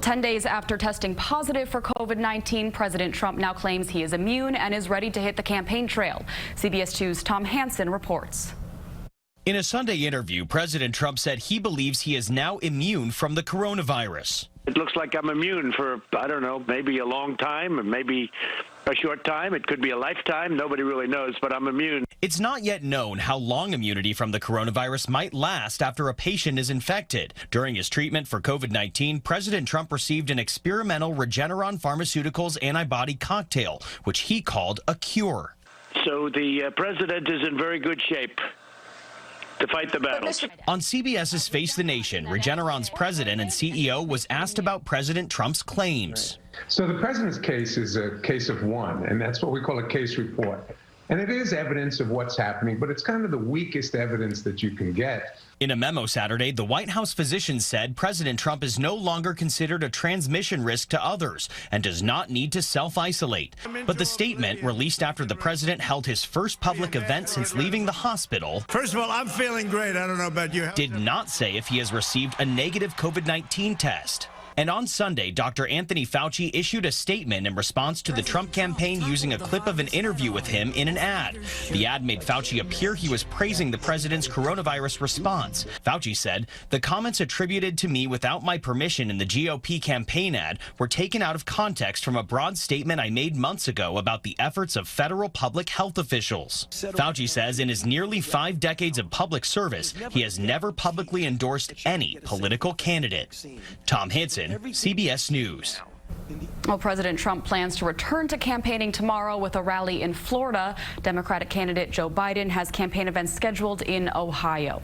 10 days after testing positive for COVID-19, President Trump now claims he is immune and is ready to hit the campaign trail. CBS 2's Tom Hansen reports. In a Sunday interview, President Trump said he believes he is now immune from the coronavirus. It looks like I'm immune for, I don't know, maybe a long time or maybe a short time. It could be a lifetime. Nobody really knows, but I'm immune. It's not yet known how long immunity from the coronavirus might last after a patient is infected. During his treatment for COVID-19, President Trump received an experimental Regeneron Pharmaceuticals antibody cocktail, which he called a cure. So the president is in very good shape to fight the battles. On CBS's Face the Nation, Regeneron's president and CEO was asked about President Trump's claims. So the president's case is a case of one, and that's what we call a case report. And it is evidence of what's happening, but it's kind of the weakest evidence that you can get. In a memo Saturday, the White House physicians said President Trump is no longer considered a transmission risk to others and does not need to self-isolate. But the statement, released after the president held his first public event since leaving the hospital, first of all, I'm feeling great. I don't know about you. Did not say if he has received a negative COVID-19 test. And on Sunday, Dr. Anthony Fauci issued a statement in response to the Trump campaign using a clip of an interview with him in an ad. The ad made Fauci appear he was praising the president's coronavirus response. Fauci said, "The comments attributed to me without my permission in the GOP campaign ad were taken out of context from a broad statement I made months ago about the efforts of federal public health officials." Fauci says in his nearly 5 decades of public service, he has never publicly endorsed any political candidate. Tom Hansen, CBS News. Well, President Trump plans to return to campaigning tomorrow with a rally in Florida. Democratic candidate Joe Biden has campaign events scheduled in Ohio.